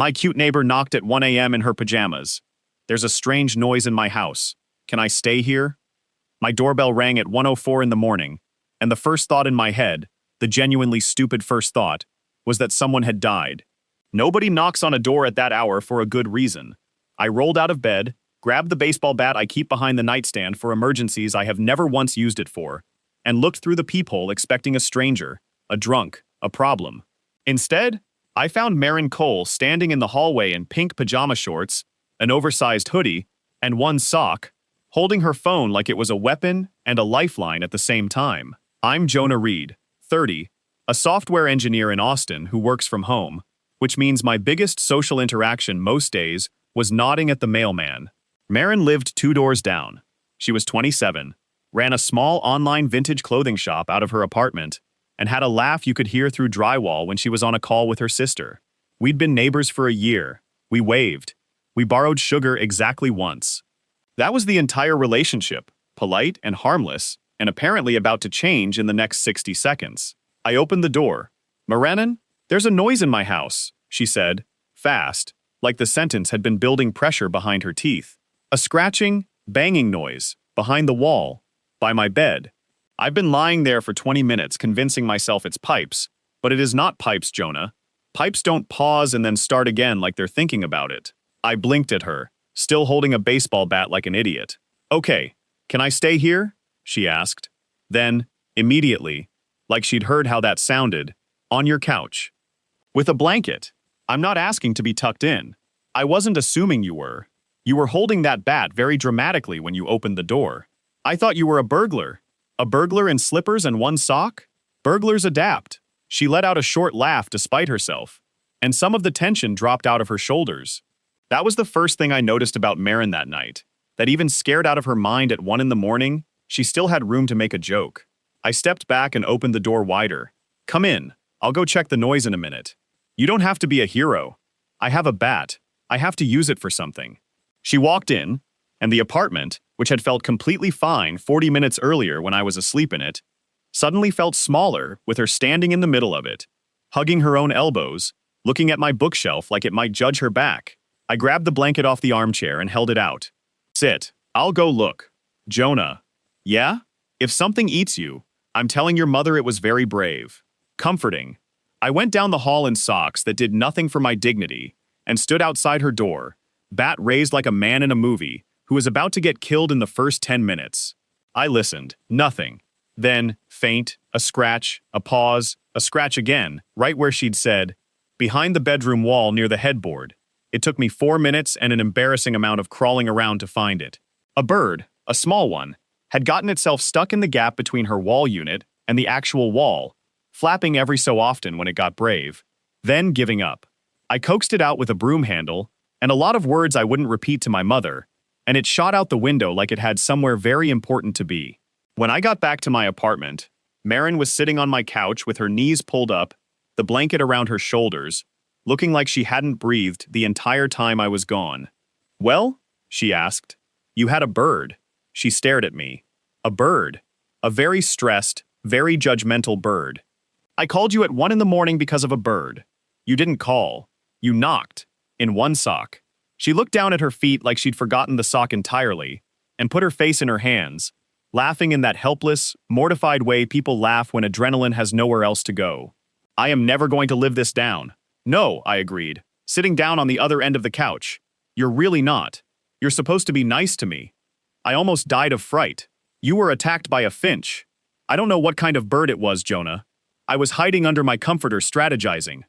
My cute neighbor knocked at 1 a.m. in her pajamas. There's a strange noise in my house. Can I stay here? My doorbell rang at 1:04 in the morning, and the first thought in my head, the genuinely stupid first thought, was that someone had died. Nobody knocks on a door at that hour for a good reason. I rolled out of bed, grabbed the baseball bat I keep behind the nightstand for emergencies I have never once used it for, and looked through the peephole expecting a stranger, a drunk, a problem. Instead, I found Marin Cole standing in the hallway in pink pajama shorts, an oversized hoodie, and one sock, holding her phone like it was a weapon and a lifeline at the same time. I'm Jonah Reed, 30, a software engineer in Austin who works from home, which means my biggest social interaction most days was nodding at the mailman. Marin lived 2 doors down. She was 27, ran a small online vintage clothing shop out of her apartment, and had a laugh you could hear through drywall when she was on a call with her sister. We'd been neighbors for a year. We waved. We borrowed sugar exactly once. That was the entire relationship, polite and harmless, and apparently about to change in the next 60 seconds. I opened the door. "Marenin, there's a noise in my house," she said, fast, like the sentence had been building pressure behind her teeth. A scratching, banging noise, behind the wall, by my bed. I've been lying there for 20 minutes convincing myself it's pipes, but it is not pipes, Jonah. Pipes don't pause and then start again like they're thinking about it. I blinked at her, still holding a baseball bat like an idiot. "Okay, can I stay here?" she asked. Then, immediately, like she'd heard how that sounded, "On your couch. With a blanket. I'm not asking to be tucked in. I wasn't assuming you were. You were holding that bat very dramatically when you opened the door. I thought you were a burglar. A burglar in slippers and one sock? Burglars adapt." She let out a short laugh despite herself, and some of the tension dropped out of her shoulders. That was the first thing I noticed about Marin that night, that even scared out of her mind at 1 in the morning, she still had room to make a joke. I stepped back and opened the door wider. "Come in. I'll go check the noise in a minute. You don't have to be a hero. I have a bat. I have to use it for something." She walked in, and the apartment, which had felt completely fine 40 minutes earlier when I was asleep in it, suddenly felt smaller with her standing in the middle of it, hugging her own elbows, looking at my bookshelf like it might judge her back. I grabbed the blanket off the armchair and held it out. "Sit. I'll go look." "Jonah." "Yeah? If something eats you, I'm telling your mother it was very brave." Comforting. I went down the hall in socks that did nothing for my dignity and stood outside her door, bat raised like a man in a movie who was about to get killed in the first 10 minutes. I listened. Nothing. Then, faint, a scratch, a pause, a scratch again, right where she'd said, "Behind the bedroom wall near the headboard." It took me 4 minutes and an embarrassing amount of crawling around to find it. A bird, a small one, had gotten itself stuck in the gap between her wall unit and the actual wall, flapping every so often when it got brave, then giving up. I coaxed it out with a broom handle and a lot of words I wouldn't repeat to my mother, and it shot out the window like it had somewhere very important to be. When I got back to my apartment, Marin was sitting on my couch with her knees pulled up, the blanket around her shoulders, looking like she hadn't breathed the entire time I was gone. "Well?" she asked. "You had a bird." She stared at me. "A bird. A very stressed, very judgmental bird. I called you at 1 in the morning because of a bird. You didn't call. You knocked. In one sock." She looked down at her feet like she'd forgotten the sock entirely, and put her face in her hands, laughing in that helpless, mortified way people laugh when adrenaline has nowhere else to go. "I am never going to live this down." "No," I agreed, sitting down on the other end of the couch. "You're really not. You're supposed to be nice to me." I almost died of fright. "You were attacked by a finch." "I don't know what kind of bird it was, Jonah. I was hiding under my comforter strategizing."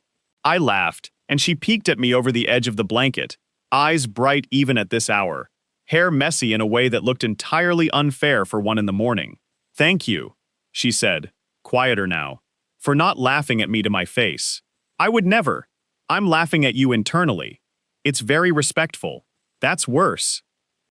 I laughed, and she peeked at me over the edge of the blanket, eyes bright even at this hour, hair messy in a way that looked entirely unfair for 1 in the morning. "Thank you," she said, quieter now, "for not laughing at me to my face. I would never. I'm laughing at you internally. It's very respectful. That's worse.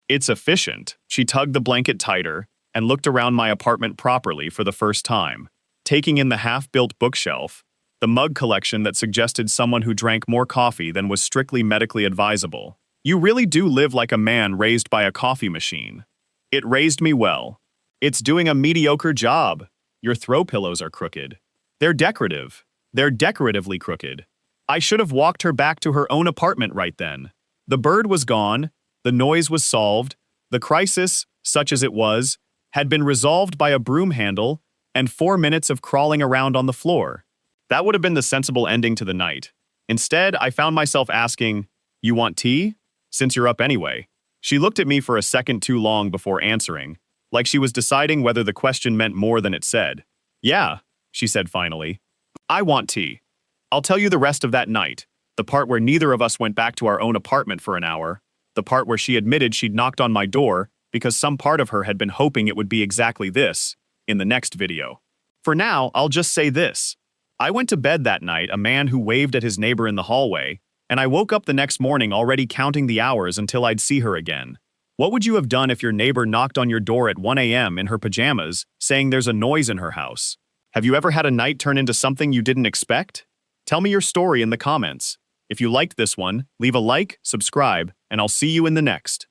It's efficient." She tugged the blanket tighter and looked around my apartment properly for the first time, taking in the half-built bookshelf, the mug collection that suggested someone who drank more coffee than was strictly medically advisable. "You really do live like a man raised by a coffee machine." "It raised me well." "It's doing a mediocre job. Your throw pillows are crooked." "They're decorative. They're decoratively crooked." I should have walked her back to her own apartment right then. The bird was gone, the noise was solved, the crisis, such as it was, had been resolved by a broom handle and 4 minutes of crawling around on the floor. That would have been the sensible ending to the night. Instead, I found myself asking, "You want tea? Since you're up anyway." She looked at me for a second too long before answering, like she was deciding whether the question meant more than it said. "Yeah," she said finally. "I want tea. I'll tell you the rest of that night, the part where neither of us went back to our own apartment for an hour, the part where she admitted she'd knocked on my door because some part of her had been hoping it would be exactly this, in the next video. For now, I'll just say this. I went to bed that night a man who waved at his neighbor in the hallway, and I woke up the next morning already counting the hours until I'd see her again. What would you have done if your neighbor knocked on your door at 1 a.m. in her pajamas, saying there's a noise in her house? Have you ever had a night turn into something you didn't expect? Tell me your story in the comments. If you liked this one, leave a like, subscribe, and I'll see you in the next.